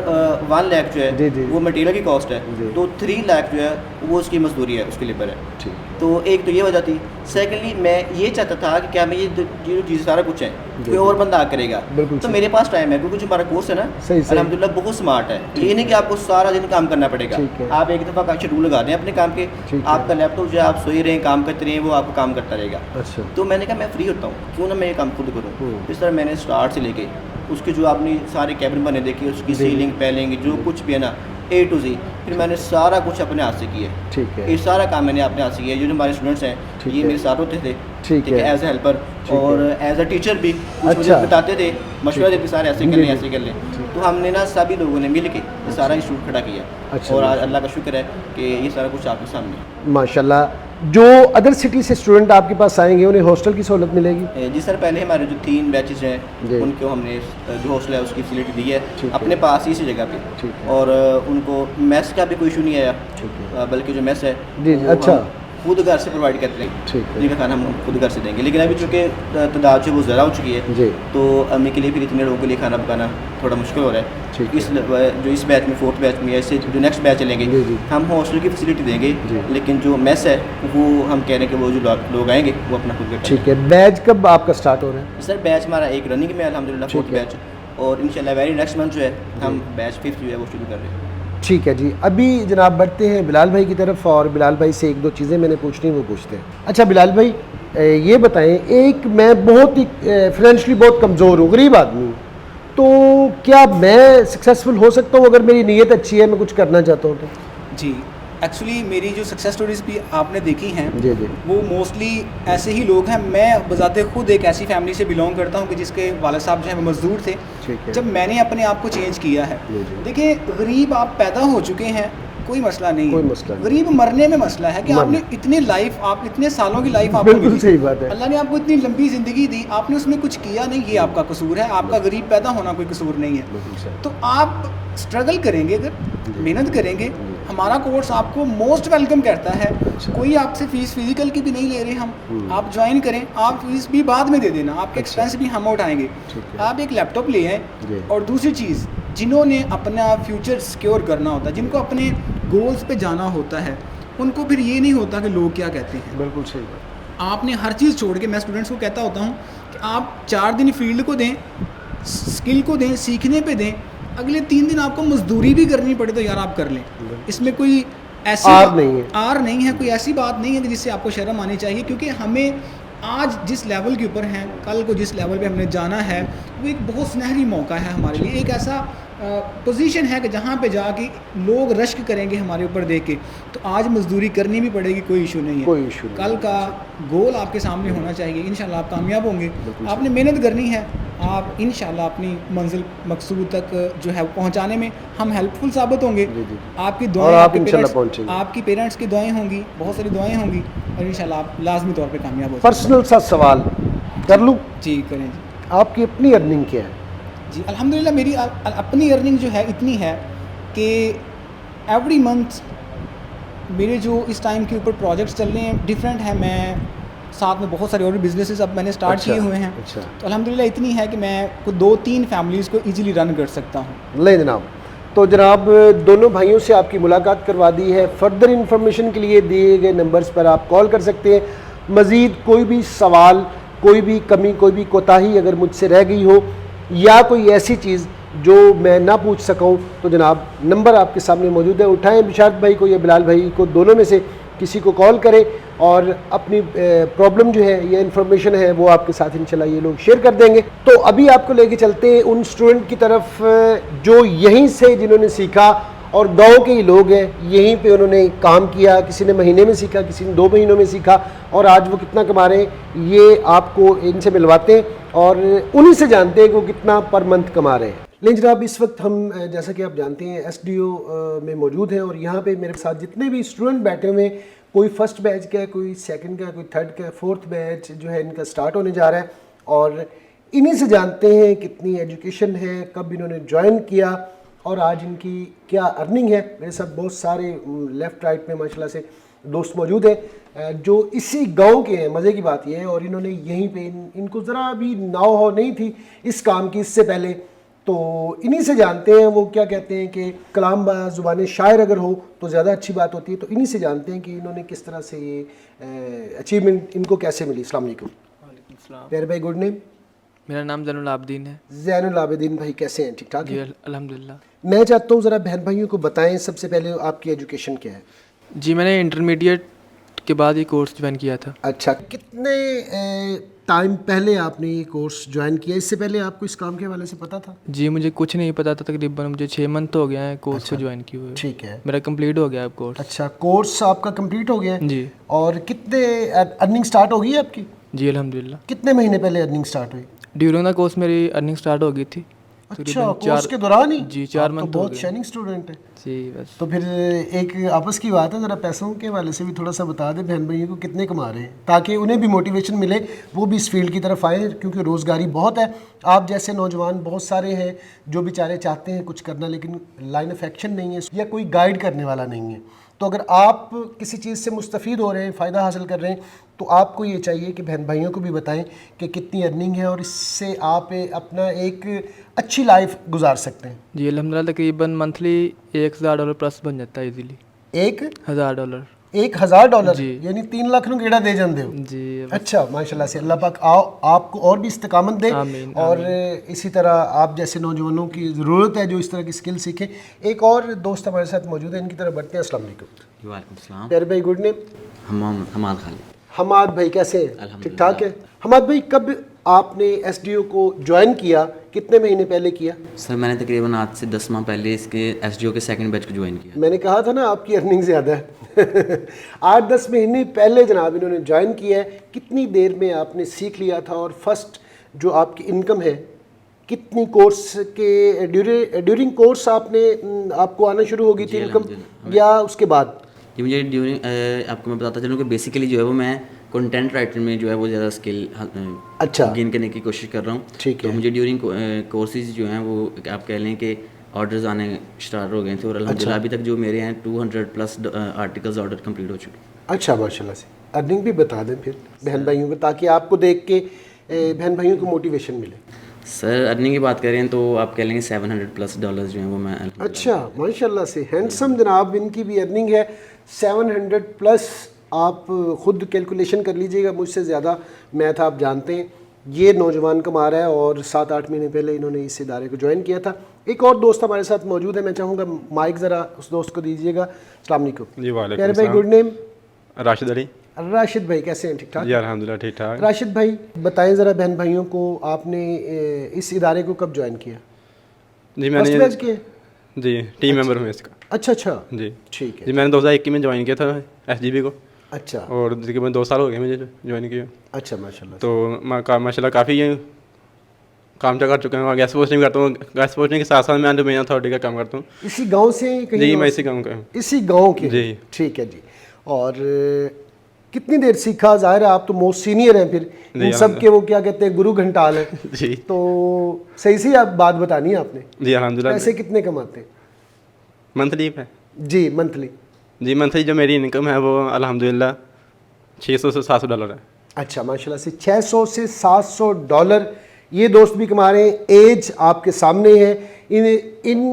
1 लाख जो जी, है जी। वो मटेरियल की कॉस्ट जी। है, तो 3 लाख जो है वो उसकी मजदूरी है, उसके लेबर है। ठीक। तो एक तो ये वजह थी। सेकेंडली मैं ये चाहता था कि क्या मैं ये जो चीज़ सारा कुछ है कोई और बंदा आ करेगा, बिल्कुल तो सही। मेरे पास टाइम है, क्योंकि जो हमारा कोर्स है ना सही, सही। अल्हम्दुलिल्लाह बहुत स्मार्ट है। ये नहीं कि आपको सारा दिन काम करना पड़ेगा, ठीक है। आप एक दफ़ा का शेड्यूल लगा दें अपने काम के, ठीक है। आपका लैपटॉप जो है आप सोई रहें काम करते रहें, वो आपको काम करता रहेगा। अच्छा तो मैंने कहा मैं फ्री होता हूँ, क्यों ना मैं ये काम खुद करूँ। हम्म। इस तरह मैंने स्टार्ट से लेके उसके जो आपने सारे कैबिन बने देखे, उसकी सीलिंग पैलिंग जो कुछ भी है ना A to Z, फिर मैंने सारा कुछ अपने हाथ से किया। ठीक है ये सारा काम मैंने अपने हाथ से किया। जो हमारे स्टूडेंट्स हैं ठीक ये है। मेरे साथ होते थे, ठीक है। एज ए हेल्पर ठीक और एज अ टीचर भी कुछ मुझे अच्छा। बताते थे, मशवरा देते सारे ऐसे कर जी, लें जी। ऐसे कर लें। तो हमने ना सभी लोगों ने मिल के ये सारा इंस्टीट्यूट खड़ा किया। अच्छा। और आज अल्लाह का शुक्र है कि ये सारा कुछ आपके सामने है। माशाल्लाह। जो अदर सिटी से स्टूडेंट आपके पास आएंगे उन्हें हॉस्टल की सहूलत मिलेगी? जी सर, पहले हमारे जो 3 बैचेज जी। हैं उनको हमने जो हॉस्टल है उसकी फैसिलिटी दी है ठीक है। अपने पास ही इसी जगह पे। ठीक है। और उनको मेस का भी कोई इशू नहीं आया, ठीक है। बल्कि जो मेस है जी, वो अच्छा। हम खुद घर से प्रोवाइड करते हैं। ठीक है। जिनका खाना हम खुद घर से देंगे, लेकिन अभी चूँकि तादाद जो वो ज़्यादा हो चुकी है, जी। तो अम्मी के लिए फिर इतने लोगों के लिए खाना पकाना थोड़ा मुश्किल हो रहा है। ठीक जो इस बैच में 4th बैच में, ऐसे जो नेक्स्ट बैच चलेंगे जी, जी। हम हॉस्टल की फैसिलिटी देंगे, जी। लेकिन जो मेस है वो हम कह रहे हैं कि वो जो लोग आएंगे वो अपना खुद का ठीक है। बैच कब आपका स्टार्ट हो रहा है? सर बैच हमारा एक रनिंग में अल्हम्दुलिल्लाह ठीक 4th है। बैच, और इंशाल्लाह वेरी नेक्स्ट मंथ जो है हम बैच 5th जो है वो शुरू कर रहे हैं। ठीक है जी। अभी जनाब बढ़ते हैं बिलाल भाई की तरफ, और बिलाल भाई से 1-2 चीज़ें मैंने पूछनी वो पूछते हैं। अच्छा बिलाल भाई, ये बताएं, एक मैं बहुत ही फाइनेंशियली बहुत कमज़ोर हूँ, गरीब आदमी हूँ, तो क्या मैं सक्सेसफुल हो सकता हूँ अगर मेरी नीयत अच्छी है, मैं कुछ करना चाहता हूँ तो? जी, एक्चुअली मेरी जो सक्सेस स्टोरीज भी आपने देखी हैं जी जी। वो मोस्टली ऐसे ही लोग हैं। मैं बजाते खुद एक ऐसी फैमिली से बिलोंग करता हूँ कि जिसके वालिद साहब जो हैं वो मजदूर थे। ठीक है। जब मैंने अपने आप को चेंज किया है, जी, जी। देखिए गरीब आप पैदा हो चुके हैं, कोई मसला नहीं है। कोई मसला नहीं। गरीब मरने में मसला है कि मरने। आपने इतनी लाइफ, आप इतने सालों की लाइफ आपको बिल्कुल मिली। सही बात है। अल्लाह ने आपको इतनी लंबी ज़िंदगी दी, आपने उसमें कुछ किया नहीं, ये आपका कसूर है। आपका गरीब पैदा होना कोई कसूर नहीं है। बिल्कुल सही। तो आप स्ट्रगल करेंगे, अगर मेहनत करेंगे, हमारा कोर्स आपको मोस्ट वेलकम करता है। अच्छा। कोई आपसे फीस फिजिकल की भी नहीं ले रहे हम, आप ज्वाइन करें, आप फीस भी बाद में दे देना, आपके एक्सपेंस भी हम उठाएंगे। ठीक है। आप एक लैपटॉप ले आएँ। जी। और दूसरी चीज़, जिन्होंने अपना फ्यूचर सिक्योर करना होता है, जिनको अपने गोल्स पे जाना होता है, उनको फिर ये नहीं होता कि लोग क्या कहते हैं। बिल्कुल सही बात। आपने हर चीज़ छोड़ के, मैं स्टूडेंट्स को कहता होता हूँ कि आप 4 दिन फील्ड को दें, स्किल को दें, सीखने पे दें, अगले 3 दिन आपको मजदूरी भी करनी पड़े तो यार आप कर लें। इसमें कोई ऐसी आर नहीं है। आर नहीं है, कोई ऐसी बात नहीं है कि जिससे आपको शर्म आनी चाहिए, क्योंकि हमें आज जिस लेवल के ऊपर हैं, कल को जिस लेवल पे हमने जाना है, वो एक बहुत सुनहरी मौका है हमारे लिए। एक ऐसा पोजीशन है कि जहाँ पे जाके लोग रश्क करेंगे हमारे ऊपर देख के। तो आज मजदूरी करनी भी पड़ेगी, कोई इशू नहीं है। कोई इशू नहीं। कल का गोल आपके सामने होना चाहिए, इंशाल्लाह आप कामयाब होंगे। आपने मेहनत करनी है, आप इंशाल्लाह अपनी मंजिल मकसूद तक जो है पहुंचाने में हम हेल्पफुल साबित होंगे। जी, जी। आपकी और दुआएं, आप आपके इंशाल्लाह पेरेंट्स, पहुंचेंगे। आपकी पेरेंट्स की दुआएं होंगी, बहुत सारी दुआएं होंगी, और इंशाल्लाह आप लाजमी तौर पे कामयाब हो पर्सनल सा सवाल कर लूँ, जी करें जी। आपकी अपनी अर्निंग क्या है? जी अल्हम्दुलिल्लाह मेरी अपनी अर्निंग जो है इतनी है कि एवरी मंथ मेरे जो इस टाइम के ऊपर प्रोजेक्ट्स चल रहे हैं डिफरेंट है। मैं साथ में बहुत सारे और भी बिजनेसेस अब मैंने स्टार्ट अच्छा, किए हुए हैं। अच्छा। तो अल्हम्दुलिल्लाह इतनी है कि मैं कुछ 2-3 फैमिलीज़ को इजीली रन कर सकता हूँ। ले जनाब, तो जनाब दोनों भाइयों से आपकी मुलाकात करवा दी है। फर्दर इन्फॉर्मेशन के लिए दिए गए नंबर्स पर आप कॉल कर सकते हैं। मज़ीद कोई भी सवाल, कोई भी कमी, कोई भी कोताही अगर मुझसे रह गई हो, या कोई ऐसी चीज़ जो मैं ना पूछ सकूं, तो जनाब नंबर आपके सामने मौजूद है, उठाएं। बिशारत भाई को या बिलाल भाई को, दोनों में से किसी को कॉल करें और अपनी प्रॉब्लम जो है या इन्फॉर्मेशन है वो आपके साथ इंशाल्लाह ये लोग शेयर कर देंगे। तो अभी आपको लेके चलते हैं उन स्टूडेंट की तरफ जो यहीं से, जिन्होंने सीखा, और गांव के ही लोग हैं, यहीं पे उन्होंने काम किया। किसी ने महीने में सीखा, किसी ने 2 महीनों में सीखा, और आज वो कितना कमा रहे हैं ये आपको इनसे मिलवाते हैं और उन्हीं से जानते हैं कि वो कितना पर मंथ कमा रहे हैं। लेकिन जनाब इस वक्त हम जैसा कि आप जानते हैं SDO में मौजूद हैं, और यहाँ पे मेरे साथ जितने भी स्टूडेंट बैठे हुए हैं, कोई फर्स्ट बैच का है, कोई सेकंड का है, कोई थर्ड का है, 4th बैच जो है इनका स्टार्ट होने जा रहा है, और इन्हीं से जानते हैं कितनी एजुकेशन है, कब इन्होंने ज्वाइन किया और आज इनकी क्या अर्निंग है। मेरे साथ बहुत सारे लेफ़्ट राइट में माशाल्लाह से दोस्त मौजूद हैं जो इसी गांव के हैं। मज़े की बात यह है, और इन्होंने यहीं पे इनको ज़रा भी नाव हो नहीं थी इस काम की इससे पहले, तो इन्हीं से जानते हैं, वो क्या कहते हैं कि कलाम ज़ुबान शायर अगर हो तो ज़्यादा अच्छी बात होती है। तो इन्हीं से जानते हैं कि इन्होंने किस तरह से ये अचीवमेंट इनको कैसे मिली। अस्सलाम वालेकुम प्यारे भाई, गुड नेम? मेरा नाम जैनुल आबदीन है। ज़ैनुल आबिदीन भाई, कैसे हैं? ठीक ठाक जी है? अल्हम्दुलिल्लाह। मैं चाहता हूँ ज़रा बहन भाइयों को बताएं सबसे पहले आपकी एजुकेशन क्या है। जी मैंने इंटरमीडिएट के बाद ये कोर्स ज्वाइन किया था। अच्छा, कितने टाइम पहले आपने ये कोर्स ज्वाइन किया? इससे पहले आपको इस काम के हवाले से पता था? जी मुझे कुछ नहीं पता था, तकरीबन मुझे 6 मंथ हो गया है कोर्स को ज्वाइन किए हुए। ठीक है। मेरा कंप्लीट हो गया है कोर्स। अच्छा, कोर्स आपका कंप्लीट हो गया है? जी और कितने अर्निंग स्टार्ट हो गई है आपकी? जी अल्हम्दुलिल्लाह। कितने महीने पहले अर्निंग स्टार्ट हुई? ड्यूरिंग द कोर्स मेरी अर्निंग स्टार्ट हो गई थी। अच्छा, कोर्स के दौरान ही? जी 4 आप मंथ तो हो बहुत गए। शाइनिंग स्टूडेंट है। जी बस। तो फिर एक आपस की बात है, ज़रा पैसों के हवाले से भी थोड़ा सा बता दें बहन भाइयों को कितने कमा रहे हैं, ताकि उन्हें भी मोटिवेशन मिले, वो भी इस फील्ड की तरफ आए, क्योंकि रोज़गारी बहुत है। आप जैसे नौजवान बहुत सारे हैं जो बेचारे चाहते हैं कुछ करना, लेकिन लाइन ऑफ एक्शन नहीं है या कोई गाइड करने वाला नहीं है। तो अगर आप किसी चीज़ से मुस्तफ़ीद हो रहे हैं, फ़ायदा हासिल कर रहे हैं, तो आपको ये चाहिए कि बहन भाइयों को भी बताएं कि कितनी अर्निंग है और इससे आप अपना एक अच्छी लाइफ गुजार सकते हैं। जी अल्हम्दुलिल्लाह तकरीबन मंथली $1000 प्लस बन जाता है इजीली। $1000 $1000 जी, यानी 3 लाख ਨੂੰ गेड़ा दे जाते हो। जी अच्छा, माशाल्लाह से। अल्लाह पाक आपको और भी इस्तिकामत दे। आमीन, और इसी तरह आप जैसे नौजवानों की ज़रूरत है जो इस तरह की स्किल सीखें। एक और दोस्त हमारे साथ मौजूद है, इनकी तरफ बढ़ते हैं। अस्सलाम वालेकुम। वालेकुम सलाम। प्यारे भाई, गुड नेम? हमाद खालिद। हमाद भाई, कैसे हैं? अल्हम्दुलिल्लाह। ठीक ठाक है। हमाद भाई, कब आपने एसडीओ को ज्वाइन किया, कितने महीने पहले किया? सर मैंने तकरीबन आज से 10 माह पहले इसके एसडीओ के सेकंड बैच को ज्वाइन किया। मैंने कहा था ना आपकी अर्निंग ज़्यादा है। 8-10 महीने पहले जनाब इन्होंने ज्वाइन किया है। कितनी देर में आपने सीख लिया था? और फर्स्ट जो आपकी इनकम है, कितनी कोर्स के ड्यूरिंग कोर्स आपको आना शुरू हो गई थी जी, इनकम, अल्हम्दुलिल्लाह। या उसके बाद? जी मुझे ड्यूरिंग आपको मैं बताता चलूँ कि बेसिकली जो है वो मैं कंटेंट राइटर में जो है वो ज़्यादा स्किल अच्छा, गेन करने की कोशिश कर रहा हूँ। ठीक तो है। मुझे ड्यूरिंग कोर्सेज जो हैं वो आप कह लें कि ऑर्डर्स आने स्टार्ट हो गए थे और अल्हम्दुलिल्लाह अभी तक जो मेरे हैं 200+ आर्टिकल्स ऑर्डर कंप्लीट हो चुके हैं। अच्छा, माशाल्लाह से। अर्निंग भी बता दें फिर बहन भाइयों को, ताकि आपको देख के बहन भाइयों को मोटिवेशन मिले। सर अर्निंग की बात करें तो आप कह लेंगे $700+ जो हैं वो मैं अच्छा, माशाल्लाह से। हैंडसम जनाब, इनकी भी अर्निंग है 700+। आप ख़ुद कैलकुलेशन कर लीजिएगा, मुझसे ज़्यादा मैथ आप जानते हैं। ये नौजवान कमा रहा है और 7-8 महीने पहले इन्होंने इस इदारे को ज्वाइन किया था। एक और दोस्त हमारे साथ मौजूद है, मैं चाहूँगा माइक ज़रा उस दोस्त को दीजिएगा। अस्सलाम वालेकुम। जी वालेकुम प्यारे भाई, सलाम। Good name? राशिद अली। राशिद भाई, कैसे हैं? ठीक ठाक? जी अल्हम्दुलिल्लाह ठीक ठाक। राशिद भाई, बताएं ज़रा बहन भाइयों को, आपने इस इदारे को कब ज्वाइन किया? जी फर्स्ट मैंने बैच किए? जी टीम मेंबर हूँ इसका। अच्छा अच्छा, जी ठीक है। जी मैंने 2021 में ज्वाइन किया था एसजीबी को, अच्छा और तकरीबन 2 साल हो गए मुझे ज्वाइन किया। अच्छा, माशाल्लाह। तो माशाल्लाह काफ़ी काम कर चुके हैं। गैस पोस्टिंग करता हूँ, गैस पोस्टिंग के साथ साथ मैं डोमेन अथॉरिटी का काम करता हूँ। इसी गांव से कहीं? जी मैं और? इसी काम का हूँ। इसी गांव के? जी। ठीक है जी। और कितनी देर सीखा? ज़ाहिर है आप तो मोस्ट सीनियर हैं फिर इन सब के, वो क्या कहते हैं, गुरु घंटाल हैं। जी तो सही से आप बात बतानी है आपने। जी अल्हम्दुलिल्लाह। पैसे कितने कमाते हैं? मंथली है जी, मंथली। जी मंथली जो मेरी इनकम है वो अल्हम्दुलिल्लाह $600 से $700 है। अच्छा, माशाल्लाह से। $600 से $700 ये दोस्त भी कमा रहे हैं। एज आपके सामने है। इन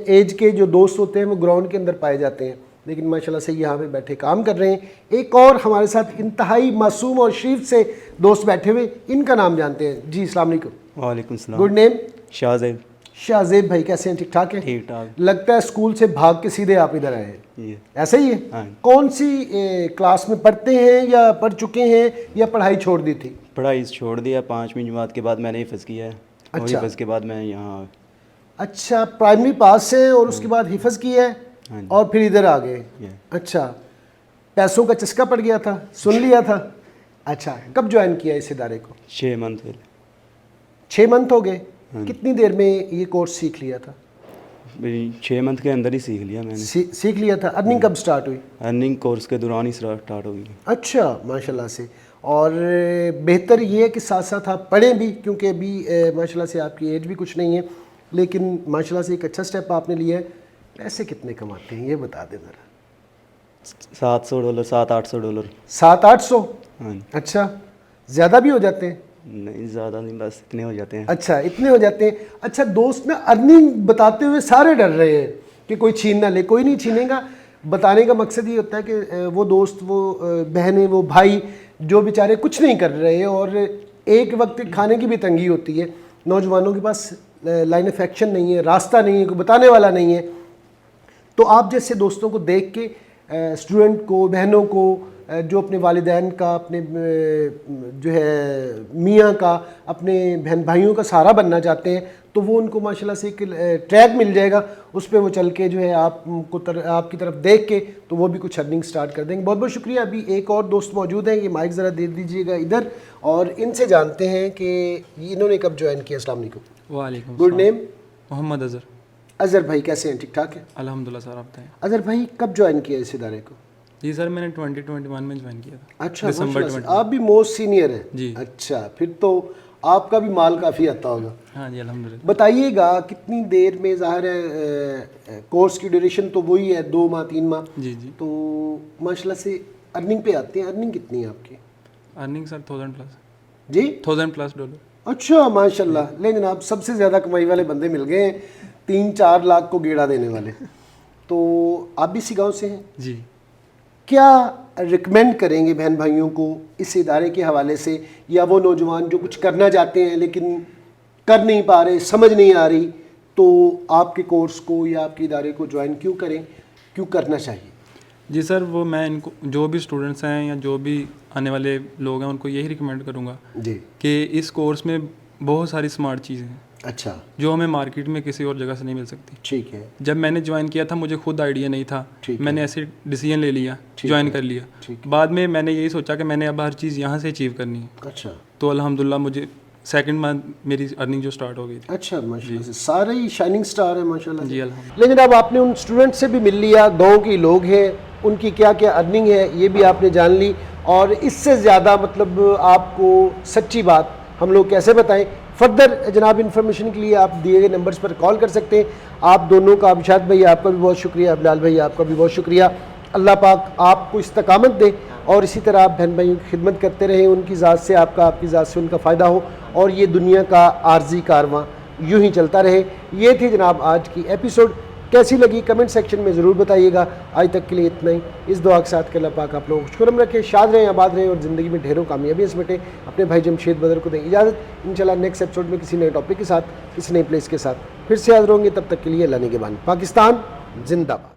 एज के जो दोस्त होते हैं वो ग्राउंड के अंदर पाए जाते हैं, लेकिन माशाल्लाह से यहाँ पे बैठे काम कर रहे हैं। एक और हमारे साथ इंतहाई मासूम और शरीफ से दोस्त बैठे हुए, इनका नाम जानते हैं। जी अस्सलाम वालेकुम। वालेकुम सलाम। Good name? शाहजेब। शाहजेब भाई, कैसे हैं? ठीक ठाक है? ठीक ठाक। लगता है स्कूल से भाग के सीधे आप इधर आए हैं, ये ऐसा ही है? हाँ। कौन सी क्लास में पढ़ते हैं, या पढ़ चुके हैं, या पढ़ाई छोड़ दी थी? पढ़ाई छोड़ दिया, 5वीं जमात के बाद मैंने हिफ़्ज़ किया है। और अच्छा। हिफ़्ज़ के बाद मैं यहाँ। अच्छा, प्राइमरी पास है और उसके बाद हिफज किया है हाँ जी। और फिर इधर आ गए। ये। अच्छा, पैसों का चस्का पड़ गया था, सुन लिया था। अच्छा, कब ज्वाइन किया इस इदारे को? 6 मंथ पहले। 6 मंथ हो गए। हाँ। कितनी देर में ये कोर्स सीख लिया था? 6 मंथ के अंदर ही सीख लिया मैंने। सीख लिया था। अर्निंग कब स्टार्ट हुई? अर्निंग कोर्स के दौरान ही स्टार्ट हो गई। अच्छा, माशाल्लाह से। और बेहतर ये है कि साथ साथ आप पढ़ें भी, क्योंकि अभी माशाल्लाह से आपकी एज भी कुछ नहीं है, लेकिन माशाल्लाह से एक अच्छा स्टेप आपने लिया है। पैसे कितने कमाते हैं ये बता दें ज़रा। $700 $700-800। 700-800? हाँ। अच्छा, ज़्यादा भी हो जाते हैं? नहीं ज़्यादा नहीं, बस इतने हो जाते हैं। अच्छा, इतने हो जाते हैं। अच्छा, दोस्त ना अर्निंग बताते हुए सारे डर रहे हैं कि कोई छीन ना ले। कोई नहीं छीनेगा। बताने का मकसद ये होता है कि वो दोस्त, वो बहनें, वो भाई जो बेचारे कुछ नहीं कर रहे और एक वक्त खाने की भी तंगी होती है, नौजवानों के पास लाइन ऑफ एक्शन नहीं है, रास्ता नहीं है, कोई बताने वाला नहीं है, तो आप जैसे दोस्तों को देख के स्टूडेंट को, बहनों को, जो अपने वालिदैन का, अपने जो है मियाँ का, अपने बहन भाइयों का सहारा बनना चाहते हैं, तो वो उनको माशाल्लाह से एक ट्रैक मिल जाएगा, उस पर वो चल के जो है आपको आपकी तरफ देख के तो वो भी कुछ अर्निंग स्टार्ट कर देंगे। बहुत बहुत शुक्रिया। अभी एक और दोस्त मौजूद हैं, ये माइक ज़रा दे दीजिएगा इधर, और इनसे जानते हैं कि इन्होंने कब ज्वाइन किया। अस्सलाम वालेकुम। वालेकुम। Good name? मोहम्मद अज़हर। अज़हर भाई कैसे हैं? ठीक ठाक है अल्हम्दुलिल्लाह सर, आप बताएं। अज़हर भाई कब ज्वाइन किया इस इदारे को? जी सर, मैंने 2021 में ज्वाइन किया था। अच्छा, दिसंबर माशाल्लाह से। 20। आप भी मोस्ट सीनियर हैं जी। अच्छा, फिर तो आपका भी माल काफ़ी आता होगा। हाँ जी अल्हम्दुलिल्लाह। बताइएगा कितनी देर में, ज़ाहिर है कोर्स की ड्यूरेशन तो वही है 2 माह 3 माह, जी जी। तो माशाल्लाह से अर्निंग पे आते हैं। अर्निंग कितनी है आपकी? Earning sir 1000 plus. जी, 1000 प्लस डॉलर। अच्छा माशाल्लाह। ले जनाब, सबसे ज़्यादा कमाई वाले बंदे मिल गए हैं, 3-4 लाख को गेड़ा देने वाले। तो आप भी इसी गाँव से हैं? जी। क्या रिकमेंड करेंगे बहन भाइयों को इस इदारे के हवाले से, या वो नौजवान जो कुछ करना चाहते हैं लेकिन कर नहीं पा रहे, समझ नहीं आ रही, तो आपके कोर्स को या आपके इदारे को ज्वाइन क्यों करें, क्यों करना चाहिए? जी सर, वो मैं इनको, जो भी स्टूडेंट्स हैं या जो भी आने वाले लोग हैं, उनको यही रिकमेंड करूँगा जी कि इस कोर्स में बहुत सारी स्मार्ट चीज़ें हैं अच्छा, जो हमें मार्केट में किसी और जगह से नहीं मिल सकती। ठीक है। जब मैंने ज्वाइन किया था मुझे खुद आइडिया नहीं था, ठीक है। मैंने ऐसे डिसीजन ले लिया, ठीक ज्वाइन है। कर लिया। ठीक बाद में मैंने यही सोचा कि मैंने अब हर चीज़ यहाँ से अचीव करनी है, अच्छा तो अल्हम्दुलिल्लाह मुझे सेकंड मंथ मेरी अर्निंग जो स्टार्ट हो गई थी। अच्छा, माशाल्लाह से सारे ही शाइनिंग स्टार है माशाल्लाह जी से। अल्हम्दुलिल्लाह। लेकिन अब आपने उन स्टूडेंट से भी मिल लिया, गांव के लोग हैं, उनकी क्या क्या अर्निंग है ये भी आपने जान ली, और इससे ज़्यादा मतलब आपको सच्ची बात हम लोग कैसे बताएं। फर्दर जनाब इन्फॉर्मेशन के लिए आप दिए गए नंबर्स पर कॉल कर सकते हैं। आप दोनों का, अबशाद भाई आपका भी बहुत शुक्रिया, बिलाल भाई आपका भी बहुत शुक्रिया। अल्लाह पाक आपको इस्तकामत दे और इसी तरह आप बहन भाइयों की खिदमत करते रहें, उनकी ज़ात से आपका, आपकी ज़ात से उनका फ़ायदा हो, और ये दुनिया का आर्जी कारवां यूँ ही चलता रहे। ये थी जनाब आज की एपिसोड। कैसी लगी कमेंट सेक्शन में ज़रूर बताइएगा। आज तक के लिए इतना ही। इस दुआ के साथ कि अल्लाह पाक आप लोगों को खुशकुरम रखे, शाद रहें, आबाद रहें और ज़िंदगी में ढेरों कामयाबियाँ समेटें। अपने भाई जमशेद बदर को दें इजाज़त। इंशाल्लाह नेक्स्ट एपिसोड में किसी नए टॉपिक के साथ, किसी नए प्लेस के साथ फिर से हाज़िर होंगे। तब तक के लिए अल्लाह निगहबान। पाकिस्तान जिंदाबाद।